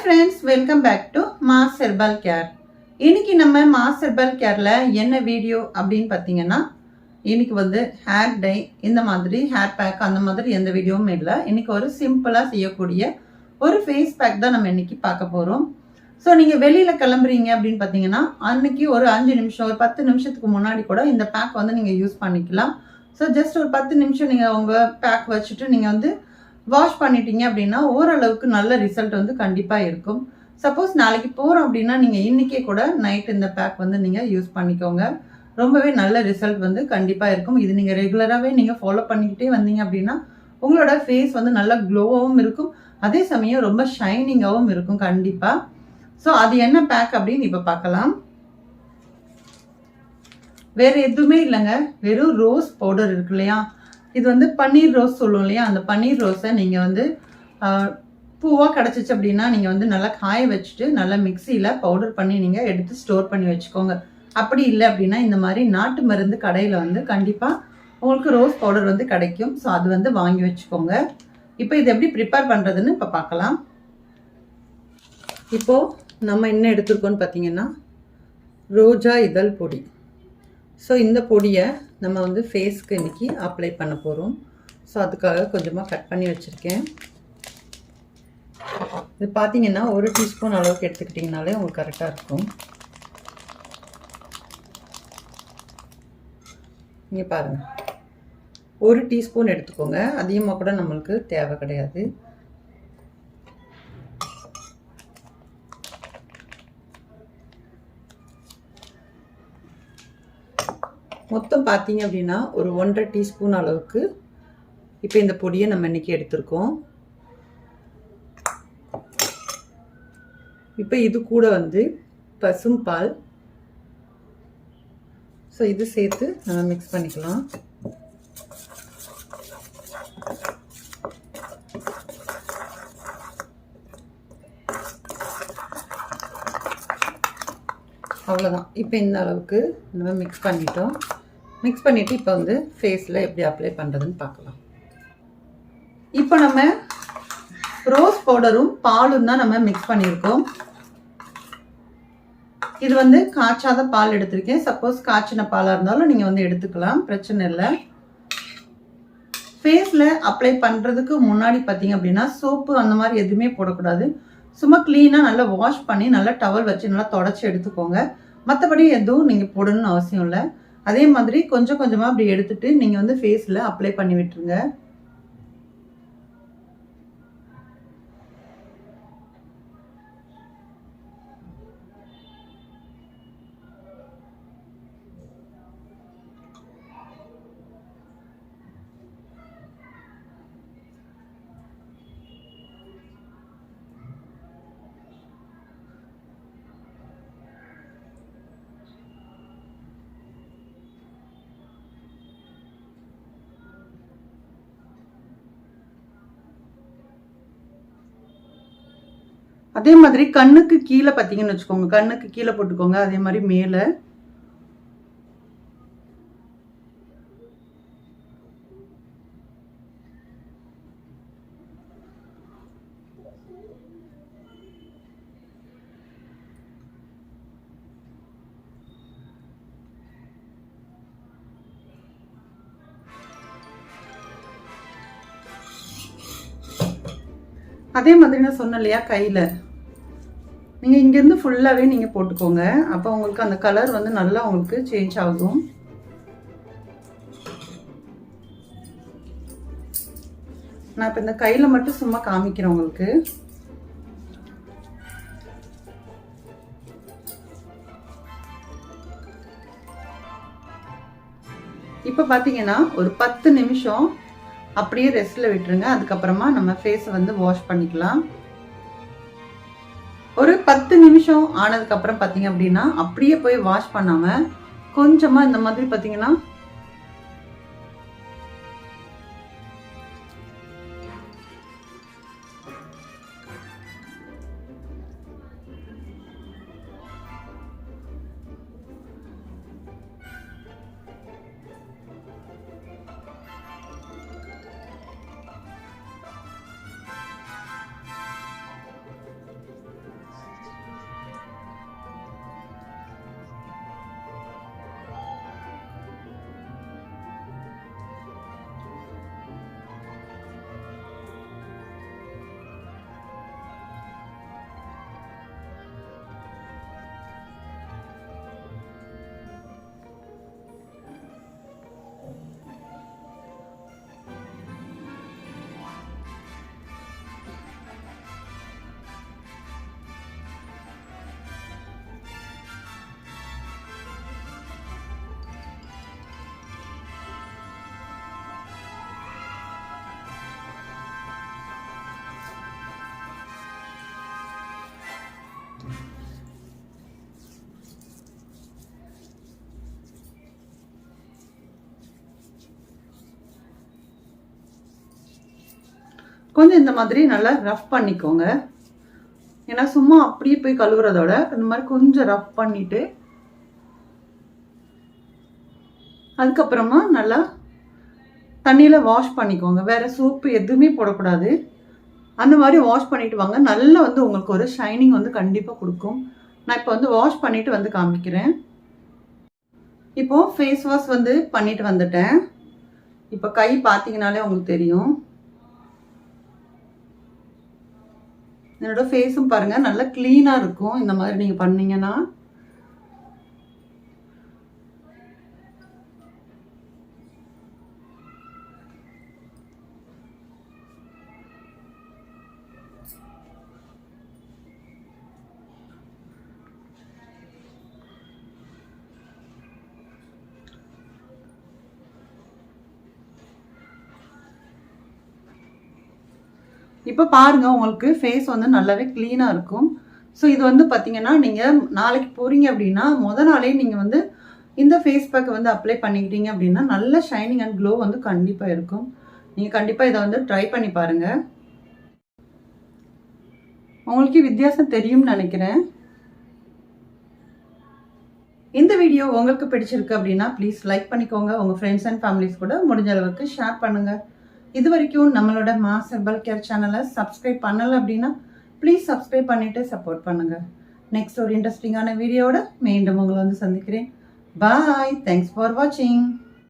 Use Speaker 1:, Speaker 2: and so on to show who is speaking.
Speaker 1: friends, welcome back to Mass Herbal Care. இன்னைக்கு நம்ம Mass Herbal Careல என்ன வீடியோ அப்படின்னு பார்த்தீங்கன்னா, இன்னைக்கு வந்து ஹேர் டை இந்த மாதிரி ஹேர் பேக் அந்த மாதிரி எந்த வீடியோவும் இல்லை. இன்னைக்கு ஒரு சிம்பிளா செய்யக்கூடிய ஒரு ஃபேஸ் பேக் தான் நம்ம இன்னைக்கு பார்க்க போறோம். ஸோ நீங்க வெளியில கிளம்புறீங்க அப்படின்னு பார்த்தீங்கன்னா, அன்னைக்கு ஒரு 5 நிமிஷம் ஒரு 10 நிமிஷத்துக்கு முன்னாடி கூட இந்த பேக் வந்து நீங்க யூஸ் பண்ணிக்கலாம். ஸோ ஜஸ்ட் ஒரு 10 நிமிஷம் நீங்க உங்க பேக் வச்சுட்டு நீங்க வந்து வாஷ் பண்ணிட்டீங்க அப்படின்னா ஓரளவுக்கு நல்ல ரிசல்ட் வந்து கண்டிப்பாக இருக்கும். சப்போஸ் நாளைக்கு போகிறோம் அப்படின்னா நீங்கள் இன்றைக்கே கூட நைட் இந்த பேக் வந்து நீங்கள் யூஸ் பண்ணிக்கோங்க. ரொம்பவே நல்ல ரிசல்ட் வந்து கண்டிப்பாக இருக்கும். இது நீங்கள் ரெகுலராகவே நீங்கள் ஃபாலோ பண்ணிக்கிட்டே வந்தீங்க அப்படின்னா உங்களோட ஃபேஸ் வந்து நல்லா க்ளோவாகவும் இருக்கும், அதே சமயம் ரொம்ப ஷைனிங்காகவும் இருக்கும் கண்டிப்பாக. ஸோ அது என்ன பேக் அப்படின்னு இப்போ பார்க்கலாம். வேறு எதுவுமே இல்லைங்க, வெறும் ரோஸ் பவுடர் இருக்கு இல்லையா, இது வந்து பன்னீர் ரோஸ் சொல்லுவோம் இல்லையா, அந்த பன்னீர் ரோஸை நீங்கள் வந்து பூவாக கிடச்சிச்சு அப்படின்னா நீங்கள் வந்து நல்லா காய வச்சுட்டு நல்லா மிக்சியில் பவுடர் பண்ணி நீங்கள் எடுத்து ஸ்டோர் பண்ணி வச்சுக்கோங்க. அப்படி இல்லை அப்படின்னா இந்த மாதிரி நாட்டு மருந்து கடையில் வந்து கண்டிப்பாக உங்களுக்கு ரோஸ் பவுடர் வந்து கிடைக்கும். ஸோ அது வந்து வாங்கி வச்சுக்கோங்க. இப்போ இது எப்படி ப்ரிப்பேர் பண்ணுறதுன்னு இப்போ பார்க்கலாம். இப்போது நம்ம என்ன எடுத்துருக்கோன்னு பார்த்தீங்கன்னா ரோஜா இதழ் பொடி. ஸோ இந்த பொடியை நம்ம வந்து ஃபேஸ்க்கு இன்றைக்கி அப்ளை பண்ண போகிறோம். ஸோ அதுக்காக கொஞ்சமாக கட் பண்ணி வச்சுருக்கேன். இது பார்த்தீங்கன்னா 1 டீஸ்பூன் அளவுக்கு எடுத்துக்கிட்டிங்கனாலே உங்களுக்கு கரெக்டாக இருக்கும். இங்கே பாருங்கள், 1 டீஸ்பூன் எடுத்துக்கோங்க, அதிகமாக கூட நம்மளுக்கு தேவை கிடையாது. மொத்தம் பார்த்தீங்க அப்படின்னா ஒரு 1.5 டீஸ்பூன் அளவுக்கு இப்போ இந்த பொடியை நம்ம இன்றைக்கி எடுத்திருக்கோம். இப்போ இது கூட வந்து பசும்பால், ஸோ இது சேர்த்து நம்ம மிக்ஸ் பண்ணிக்கலாம். அவ்வளோதான். இப்போ இந்த அளவுக்கு நம்ம மிக்ஸ் பண்ணிட்டோம். மிக்ஸ் பண்ணிவிட்டு இப்போ வந்து ஃபேஸில் எப்படி அப்ளை பண்ணுறதுன்னு பார்க்கலாம். இப்போ நம்ம ரோஸ் பவுடரும் பாலும் தான் நம்ம மிக்ஸ் பண்ணியிருக்கோம். இது வந்து காய்ச்சாத பால் எடுத்திருக்கேன். சப்போஸ் காய்ச்சின பாலாக இருந்தாலும் நீங்கள் வந்து எடுத்துக்கலாம், பிரச்சனை இல்லை. ஃபேஸில் அப்ளை பண்ணுறதுக்கு முன்னாடி பார்த்தீங்க அப்படின்னா சோப்பு அந்த மாதிரி எதுவுமே போடக்கூடாது. சும்மா க்ளீனாக நல்லா வாஷ் பண்ணி நல்லா டவல் வச்சு நல்லா தொடச்சி எடுத்துக்கோங்க. மற்றபடி எதுவும் நீங்கள் போடணும்னு அவசியம் இல்லை. அதே மாதிரி கொஞ்சம் கொஞ்சமாக அப்படி எடுத்துட்டு நீங்கள் வந்து ஃபேஸில் அப்ளை பண்ணி விட்டுருங்க. அதே மாதிரி கண்ணுக்கு கீழே பார்த்தீங்கன்னு வச்சுக்கோங்க, கண்ணுக்கு கீழே போட்டுக்கோங்க. அதே மாதிரி மேலே அதே மாதிரி நான் சொன்னேன் இல்லையா, கையில் நீங்கள் இங்கேருந்து ஃபுல்லாகவே நீங்கள் போட்டுக்கோங்க. அப்போ உங்களுக்கு அந்த கலர் வந்து நல்லா உங்களுக்கு சேஞ்ச் ஆகும். நான் இப்போ இந்த கையில் மட்டும் சும்மா காமிக்கிறேன் உங்களுக்கு. இப்போ பார்த்தீங்கன்னா ஒரு 10 நிமிஷம் அப்படியே ரெஸ்ட்டில் விட்டுருங்க. அதுக்கப்புறமா நம்ம ஃபேஸை வந்து வாஷ் பண்ணிக்கலாம். ஒரு 10 நிமிஷம் ஆனதுக்கப்புறம் பார்த்தீங்க அப்படின்னா அப்படியே போய் வாஷ் பண்ணாமல் கொஞ்சமாக இந்த மாதிரி பார்த்தீங்கன்னா கொஞ்சம் இந்த மாதிரி நல்லா ரஃப் பண்ணிக்கோங்க. ஏன்னா சும்மா அப்படியே போய் கழுவுறதோட இந்த மாதிரி கொஞ்சம் ரஃப் பண்ணிட்டு அதுக்கப்புறமா நல்லா தண்ணியில் வாஷ் பண்ணிக்கோங்க. வேறு சோப்பு எதுவுமே போடக்கூடாது. அந்த மாதிரி வாஷ் பண்ணிட்டு வாங்க. நல்லா வந்து உங்களுக்கு ஒரு ஷைனிங் வந்து கண்டிப்பாக கொடுக்கும். நான் இப்போ வந்து வாஷ் பண்ணிட்டு வந்து காமிக்கிறேன். இப்போது ஃபேஸ் வாஷ் வந்து பண்ணிட்டு வந்துட்டேன். இப்போ கை பார்த்தீங்கனாலே உங்களுக்கு தெரியும். என்னோட ஃபேஸும் பாருங்கள் நல்லா க்ளீனாக இருக்கும் இந்த மாதிரி நீங்கள் பண்ணீங்கன்னா. இப்போ பாருங்க உங்களுக்கு ஃபேஸ் வந்து நல்லாவே க்ளீனாக இருக்கும். ஸோ இது வந்து பார்த்தீங்கன்னா நீங்கள் நாளைக்கு போகிறீங்க அப்படின்னா நாளே நீங்கள் வந்து இந்த ஃபேஸ் பேக்கை வந்து அப்ளை பண்ணிக்கிட்டீங்க அப்படின்னா நல்ல ஷைனிங் அண்ட் க்ளோ வந்து கண்டிப்பாக இருக்கும். நீங்கள் கண்டிப்பாக இதை வந்து ட்ரை பண்ணி பாருங்கள். உங்களுக்கு வித்தியாசம் தெரியும்னு நினைக்கிறேன். இந்த வீடியோ உங்களுக்கு பிடிச்சிருக்கு அப்படின்னா ப்ளீஸ் லைக் பண்ணிக்கோங்க. உங்கள் ஃப்ரெண்ட்ஸ் அண்ட் ஃபேமிலிஸ் கூட முடிஞ்ச அளவுக்கு ஷேர் பண்ணுங்கள். இது வரைக்கும் நம்மளோட மாஸ் ஹெர்பல் கேர் சேனலை சப்ஸ்கிரைப் பண்ணலை அப்படின்னா ப்ளீஸ் சப்ஸ்கிரைப் பண்ணிவிட்டு சப்போர்ட் பண்ணுங்கள். நெக்ஸ்ட் ஒரு இன்ட்ரெஸ்டிங்கான வீடியோவோட மீண்டும் உங்களை வந்து சந்திக்கிறேன். பாய். தேங்க்ஸ் ஃபார் வாட்சிங்.